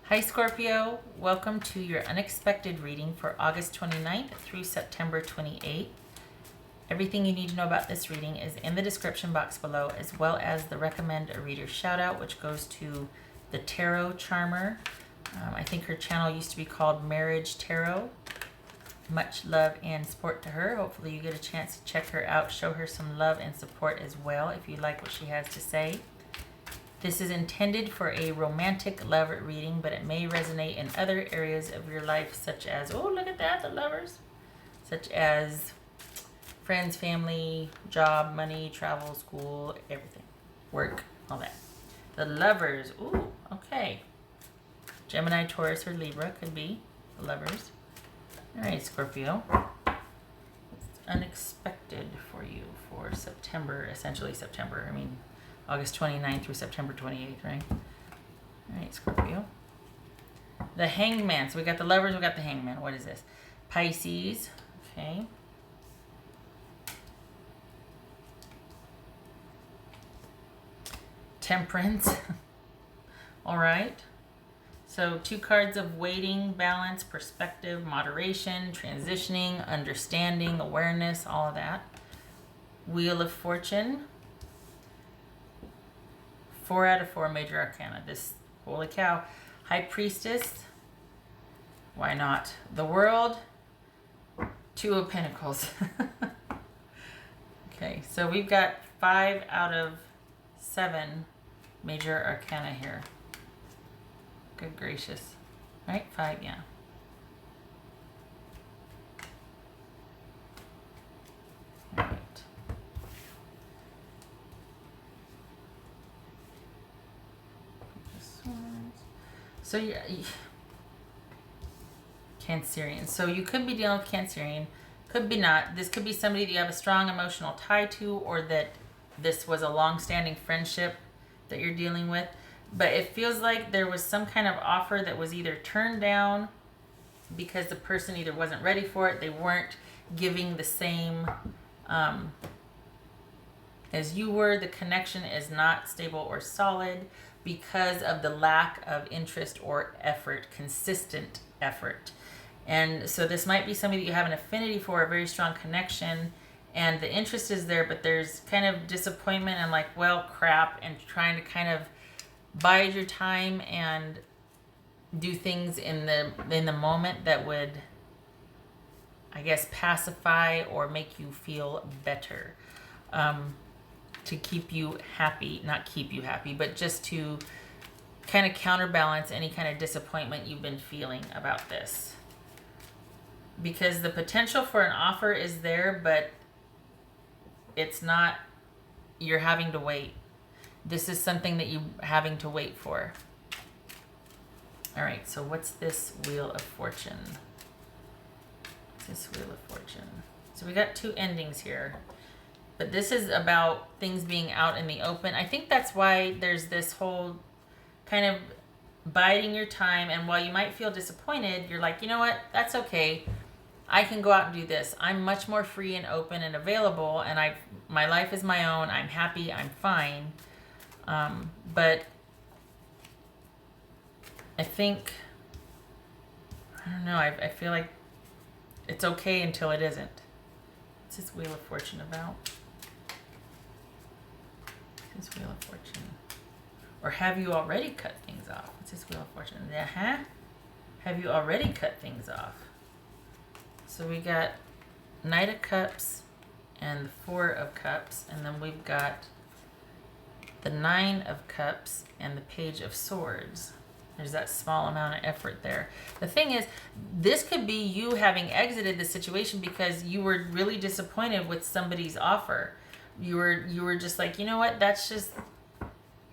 Hi Scorpio, welcome to your unexpected reading for August 29th through September 28th. Everything you need to know about this reading is in the description box below, as well as the recommend a reader shout out, which goes to the Tarot Charmer. I think her channel used to be called Marriage Tarot. Much love and support to her. Hopefully you get a chance to check her out, show her some love and support as well if you like what she has to say. This is intended for a romantic love reading, but it may resonate in other areas of your life, such as, oh, look at that, the lovers, such as friends, family, job, money, travel, school, everything, work, all that. The lovers, ooh, okay. Gemini, Taurus, or Libra could be the lovers. All right, Scorpio. It's unexpected for you for September, essentially September. I mean, August 29th through September 28th, right? All right, Scorpio. The Hangman. So we got the lovers, we got the Hangman. What is this? Pisces. Okay. Temperance. All right. So 2 cards of waiting, balance, perspective, moderation, transitioning, understanding, awareness, all of that. Wheel of Fortune. 4 out of 4 major arcana. This, holy cow. High Priestess. Why not? The World. 2 of Pentacles. Okay, so we've got 5 out of 7 major arcana here. Good gracious. Right? 5, yeah. All right. So you're Cancerian. So you could be dealing with Cancerian, could be not. This could be somebody that you have a strong emotional tie to, or that this was a long-standing friendship that you're dealing with. But it feels like there was some kind of offer that was either turned down because the person either wasn't ready for it, they weren't giving the same as you were. The connection is not stable or solid because of the lack of interest or effort, consistent effort. And so this might be somebody that you have an affinity for, a very strong connection, and the interest is there, but there's kind of disappointment and like, well, crap, and trying to kind of bide your time and do things in the moment that would, I guess, pacify or make you feel better. To keep you happy, not keep you happy, but just to kind of counterbalance any kind of disappointment you've been feeling about this. Because the potential for an offer is there, but it's not, you're having to wait. This is something that you're having to wait for. All right, so what's this Wheel of Fortune? What's this Wheel of Fortune? So we got 2 endings here. But this is about things being out in the open. I think that's why there's this whole kind of biding your time. And while you might feel disappointed, you're like, you know what? That's okay. I can go out and do this. I'm much more free and open and available. And my life is my own. I'm happy. I'm fine. But I think, I don't know. I feel like it's okay until it isn't. What's this Wheel of Fortune about? This Wheel of Fortune. Or have you already cut things off? What's this Wheel of Fortune? Have you already cut things off? So we got Knight of Cups and the 4 of Cups, and then we've got the 9 of Cups and the Page of Swords. There's that small amount of effort there. The thing is, this could be you having exited the situation because you were really disappointed with somebody's offer. You were just like, you know what, that's just,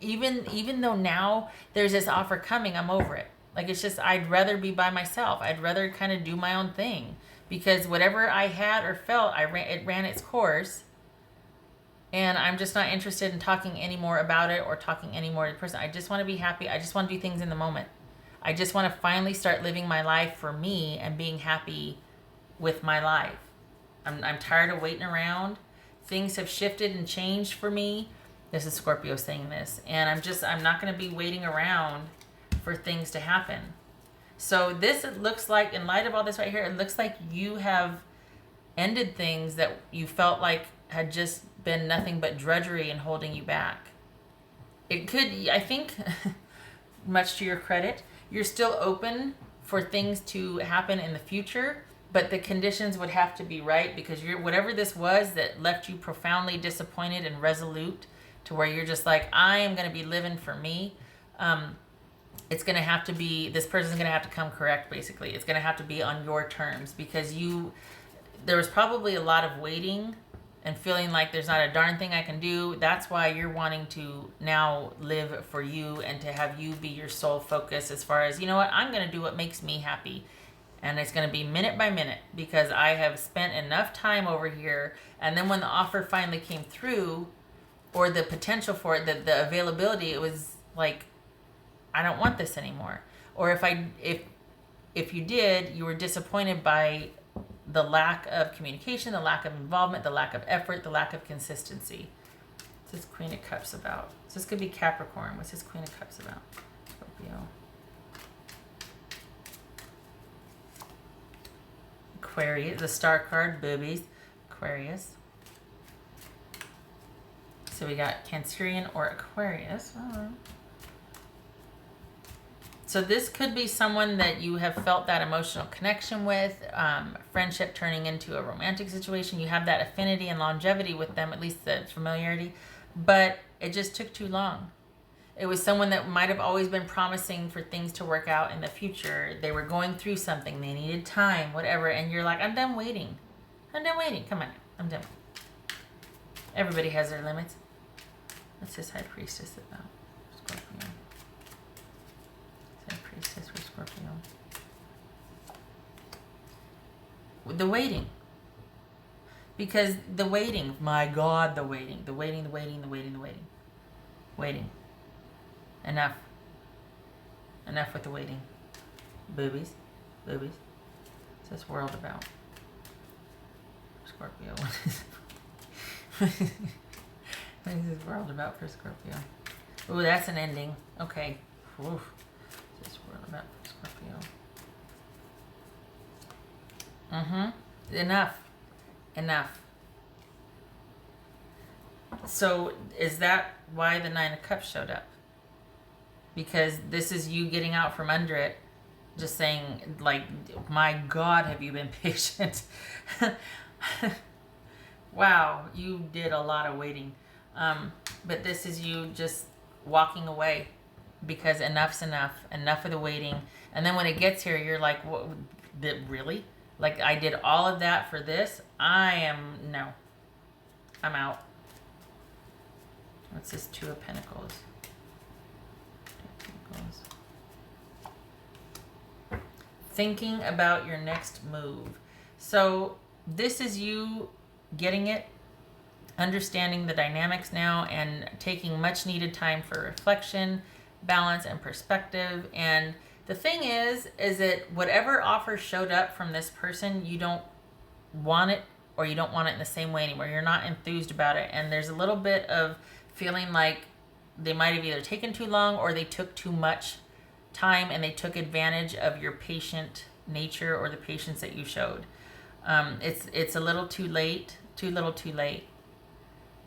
even though now there's this offer coming, I'm over it. Like, it's just, I'd rather be by myself. I'd rather kind of do my own thing, because whatever I had or felt, it ran its course, and I'm just not interested in talking anymore about it or talking anymore to the person. I just want to be happy. I just want to do things in the moment. I just want to finally start living my life for me and being happy with my life. I'm tired of waiting around. Things have shifted and changed for me. This is Scorpio saying this. And I'm not going to be waiting around for things to happen. So this, it looks like, in light of all this right here, it looks like you have ended things that you felt like had just been nothing but drudgery and holding you back. It could, I think, much to your credit, you're still open for things to happen in the future, but the conditions would have to be right, because you're, whatever this was that left you profoundly disappointed and resolute to where you're just like, I am going to be living for me. It's going to have to be, this person's going to have to come correct, basically. It's going to have to be on your terms, because there was probably a lot of waiting and feeling like there's not a darn thing I can do. That's why you're wanting to now live for you and to have you be your sole focus, as far as, you know what, I'm going to do what makes me happy. And it's going to be minute by minute, because I have spent enough time over here. And then when the offer finally came through, or the potential for it, the availability, it was like, I don't want this anymore. Or if you did, you were disappointed by the lack of communication, the lack of involvement, the lack of effort, the lack of consistency. What's this Queen of Cups about? So this could be Capricorn. What's this Queen of Cups about? Scorpio. Aquarius, the star card, boobies. Aquarius. So we got Cancerian or Aquarius. Oh. So this could be someone that you have felt that emotional connection with, friendship turning into a romantic situation. You have that affinity and longevity with them, at least the familiarity, but it just took too long. It was someone that might have always been promising for things to work out in the future. They were going through something. They needed time, whatever. And you're like, I'm done waiting. I'm done waiting. Come on. I'm done. Everybody has their limits. What's this High Priestess about? Scorpio. High Priestess for Scorpio. The waiting. Because the waiting, my God, the waiting. The waiting, the waiting, the waiting, the waiting. Waiting. Enough. Enough with the waiting. Boobies. Boobies. What's this world about? Scorpio. What is this world about for Scorpio? Ooh, that's an ending. Okay. Oof. What's this world about for Scorpio? Enough. Enough. So is that why the Nine of Cups showed up? Because this is you getting out from under it, just saying, like, my God, have you been patient? Wow, you did a lot of waiting. But this is you just walking away, because enough's enough. Enough of the waiting. And then when it gets here, you're like, what, really? Like, I did all of that for this? No. I'm out. What's this Two of Pentacles? Thinking about your next move. So this is you getting it, understanding the dynamics now, and taking much needed time for reflection, balance, and perspective. And the thing is that whatever offer showed up from this person, you don't want it, or you don't want it in the same way anymore. You're not enthused about it. And there's a little bit of feeling like they might have either taken too long, or they took too much time and they took advantage of your patient nature, or the patience that you showed. It's a little too late, too little too late.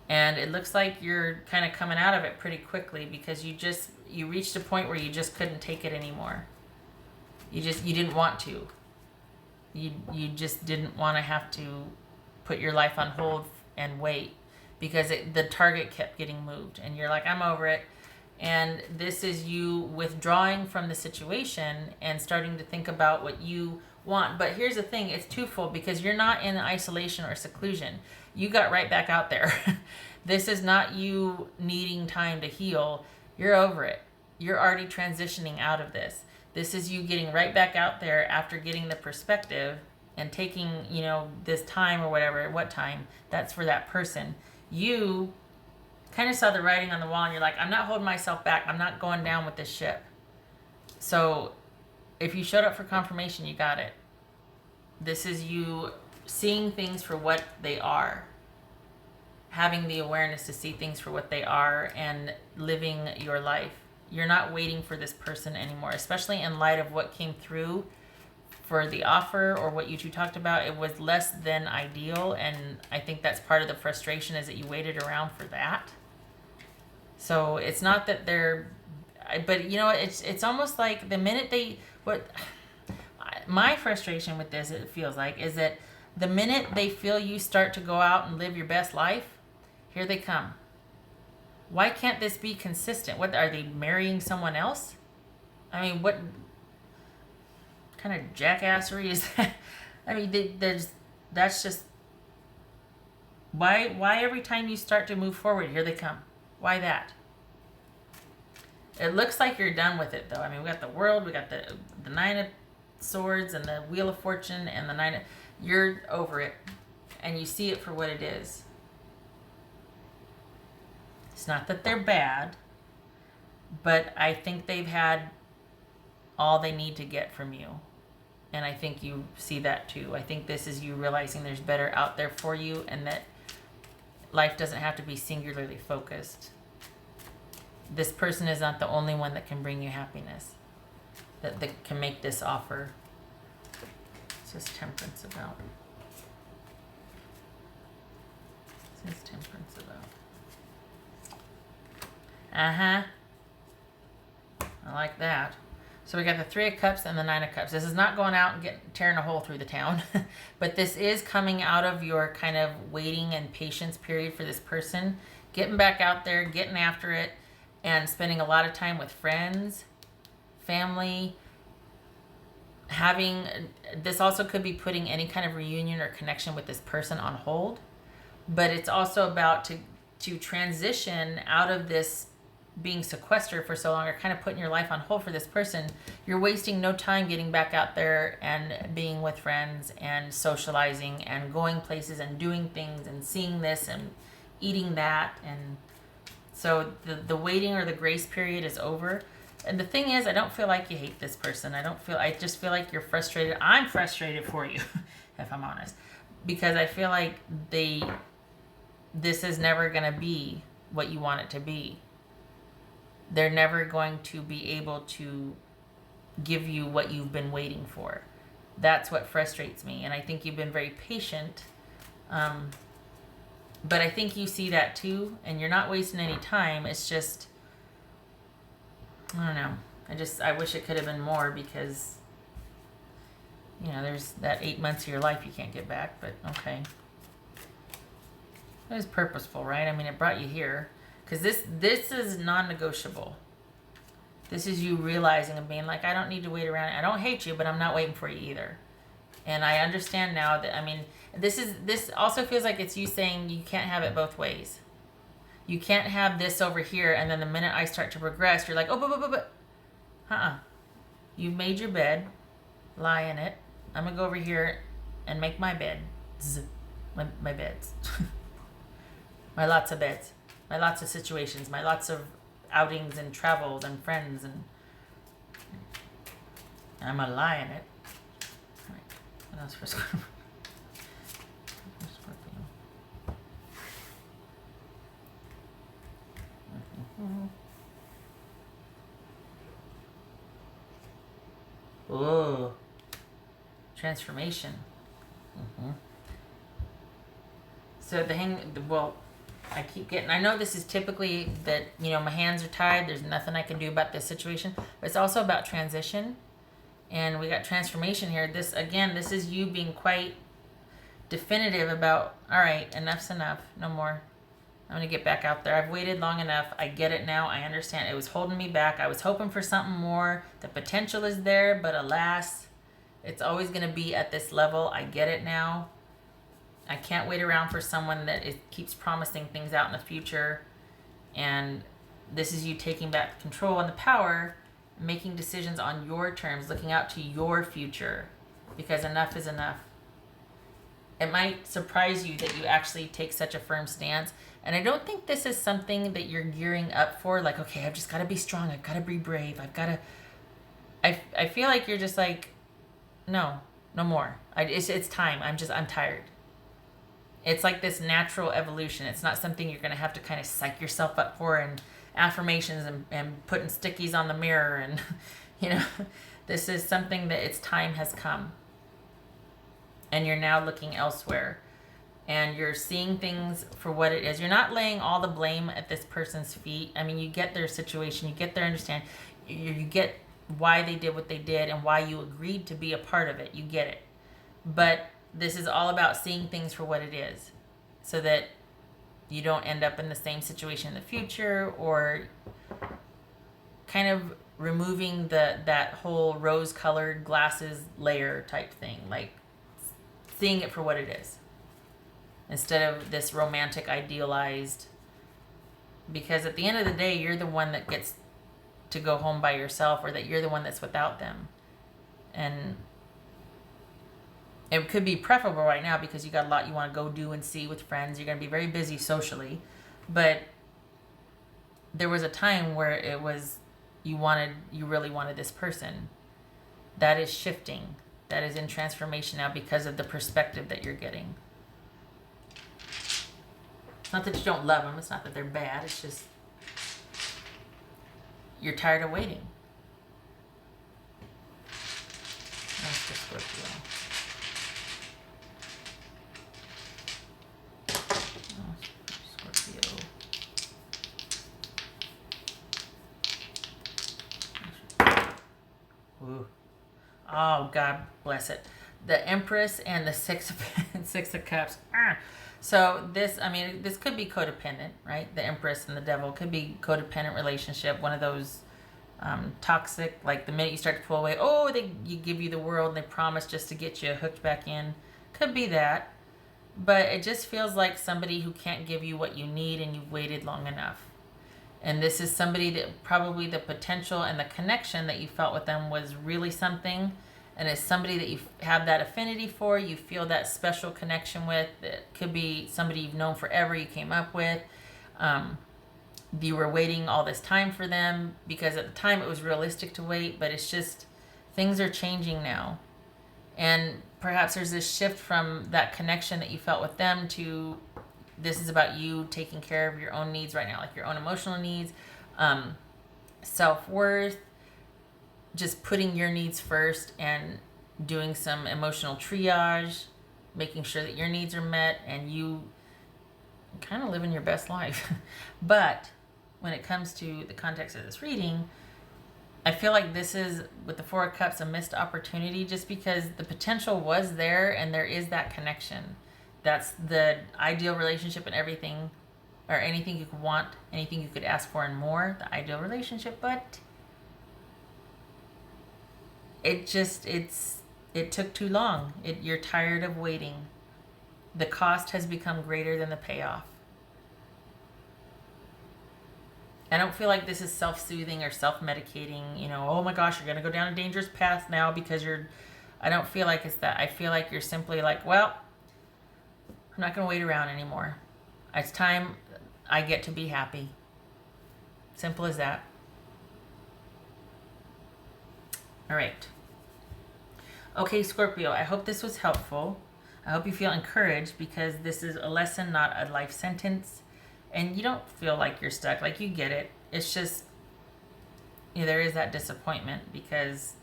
And it looks like you're kind of coming out of it pretty quickly, because you reached a point where you just couldn't take it anymore. You didn't want to. You just didn't want to have to put your life on hold and wait, because the target kept getting moved, and you're like, I'm over it. And this is you withdrawing from the situation and starting to think about what you want. But here's the thing, it's twofold, because you're not in isolation or seclusion. You got right back out there. This is not you needing time to heal. You're over it. You're already transitioning out of this. This is you getting right back out there after getting the perspective and taking, this time or whatever, what time, that's for that person. You kind of saw the writing on the wall, and you're like, I'm not holding myself back. I'm not going down with this ship. So if you showed up for confirmation, you got it. This is you seeing things for what they are, having the awareness to see things for what they are, and living your life. you're not waiting for this person anymore, especially in light of what came through for the offer or what you two talked about. It was less than ideal, and I think that's part of the frustration, is that you waited around for that. So it's not that they're, but you know, it's almost like the minute my frustration with this, it feels like, is that the minute they feel you start to go out and live your best life, here they come. Why can't this be consistent? What, are they marrying someone else? I mean, what kind of jackassery is that? I mean, that's just, why every time you start to move forward, here they come? Why that? It looks like you're done with it, though. I mean, we got the World, we got the Nine of Swords, and the Wheel of Fortune, and the Nine of... You're over it, and you see it for what it is. It's not that they're bad, but I think they've had all they need to get from you. And I think you see that too. I think this is you realizing there's better out there for you, and that life doesn't have to be singularly focused. This person is not the only one that can bring you happiness, that can make this offer. What's this Temperance about? What's this Temperance about? I like that. So we got the Three of Cups and the Nine of Cups. This is not going out and tearing a hole through the town, but this is coming out of your kind of waiting and patience period for this person, getting back out there, getting after it, and spending a lot of time with friends, family. This also could be putting any kind of reunion or connection with this person on hold, but it's also about to transition out of this being sequestered for so long, or kind of putting your life on hold for this person. You're wasting no time getting back out there and being with friends and socializing and going places and doing things and seeing this and eating that. And so the waiting or the grace period is over. And the thing is, I don't feel like you hate this person. I just feel like you're frustrated. I'm frustrated for you, if I'm honest, because I feel like this is never going to be what you want it to be. They're never going to be able to give you what you've been waiting for. That's what frustrates me. And I think you've been very patient. But I think you see that too. And you're not wasting any time. It's just, I don't know. I wish it could have been more, because, you know, there's that 8 months of your life you can't get back. But okay. It was purposeful, right? I mean, it brought you here. Because this is non-negotiable. This is you realizing and being like, I don't need to wait around. I don't hate you, but I'm not waiting for you either. And I understand now that, I mean, this also feels like it's you saying you can't have it both ways. You can't have this over here, and then the minute I start to progress, you're like, oh, but. You've made your bed. Lie in it. I'm going to go over here and make my bed. My beds. My lots of beds. My lots of situations, my lots of outings and travels and friends, and I'm a lie in it. All right, what else for Scorpio? Oh, transformation. So I keep getting, I know this is typically that, you know, my hands are tied. There's nothing I can do about this situation. But it's also about transition. And we got transformation here. This is you being quite definitive about, all right, enough's enough. No more. I'm going to get back out there. I've waited long enough. I get it now. I understand. It was holding me back. I was hoping for something more. The potential is there, but alas, it's always going to be at this level. I get it now. I can't wait around for someone that keeps promising things out in the future. And this is you taking back control and the power, making decisions on your terms, looking out to your future, because enough is enough. It might surprise you that you actually take such a firm stance. And I don't think this is something that you're gearing up for. Like, okay, I've just got to be strong. I've got to be brave. I feel like you're just like, no more. It's time. I'm tired. It's like this natural evolution. It's not something you're going to have to kind of psych yourself up for affirmations and putting stickies on the mirror and you know, this is something that its time has come, and you're now looking elsewhere, and you're seeing things for what it is. You're not laying all the blame at this person's feet. I mean, you get their situation, you get their understanding, you get why they did what they did and why you agreed to be a part of it. You get it. But this is all about seeing things for what it is, so that you don't end up in the same situation in the future, or kind of removing that whole rose-colored glasses layer type thing, like seeing it for what it is instead of this romantic idealized, because at the end of the day, you're the one that gets to go home by yourself, or that you're the one that's without them. And it could be preferable right now because you got a lot you want to go do and see with friends. You're going to be very busy socially, but there was a time where it was you really wanted this person. That is shifting. That is in transformation now because of the perspective that you're getting. It's not that you don't love them. It's not that they're bad. It's just you're tired of waiting. That's the Scorpio. Ooh. Oh, God bless it. The Empress and the Six of Cups. So this, I mean, this could be codependent, right? The Empress and the Devil could be codependent relationship. One of those toxic, like the minute you start to pull away, you give you the world and they promise just to get you hooked back in. Could be that. But it just feels like somebody who can't give you what you need and you've waited long enough. And this is somebody that probably the potential and the connection that you felt with them was really something. And it's somebody that you have that affinity for, you feel that special connection with. It could be somebody you've known forever, you came up with. You were waiting all this time for them because at the time it was realistic to wait, but it's just things are changing now. And perhaps there's this shift from that connection that you felt with them to this is about you taking care of your own needs right now, like your own emotional needs, self-worth, just putting your needs first and doing some emotional triage, making sure that your needs are met and you kind of living your best life. But when it comes to the context of this reading, I feel like this is, with the Four of Cups, a missed opportunity just because the potential was there and there is that connection. That's the ideal relationship and everything, or anything you could want, anything you could ask for and more, the ideal relationship, but it took too long. You're tired of waiting. The cost has become greater than the payoff. I don't feel like this is self-soothing or self-medicating, oh my gosh, you're going to go down a dangerous path now because I don't feel like it's that. I feel like you're simply like, well, I'm not going to wait around anymore. It's time I get to be happy. Simple as that. All right. Okay, Scorpio, I hope this was helpful. I hope you feel encouraged because this is a lesson, not a life sentence. And you don't feel like you're stuck. Like, you get it. It's just, there is that disappointment because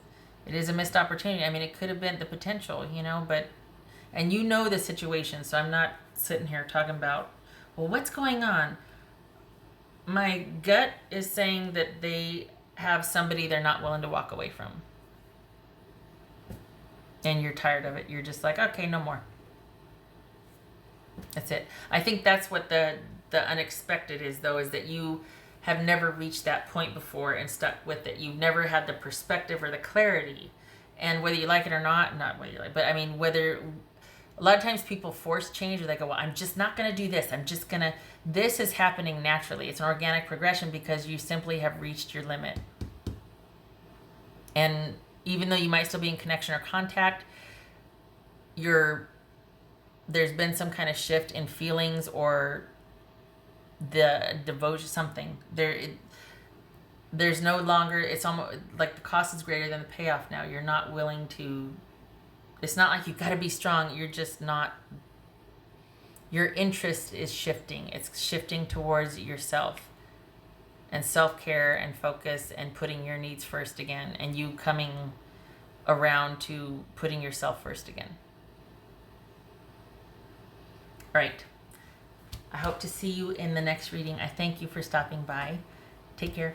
it is a missed opportunity. I mean, it could have been the potential, but, and the situation. So I'm not sitting here talking about, well, what's going on? My gut is saying that they have somebody they're not willing to walk away from. And you're tired of it. You're just like, okay, no more. That's it. I think that's what the unexpected is, though, is that you have never reached that point before and stuck with it. You've never had the perspective or the clarity. And whether you like it or not whether you like, but I mean, a lot of times people force change, or they go, well, I'm just not going to do this. This is happening naturally. It's an organic progression because you simply have reached your limit. And even though you might still be in connection or contact, there's been some kind of shift in feelings or the devotion, something. There's no longer, it's almost like the cost is greater than the payoff now. You're not willing to, it's not like you've got to be strong. You're just not, your interest is shifting. It's shifting towards yourself. and self-care and focus and putting your needs first again, and you coming around to putting yourself first again. All right. I hope to see you in the next reading. I thank you for stopping by. Take care.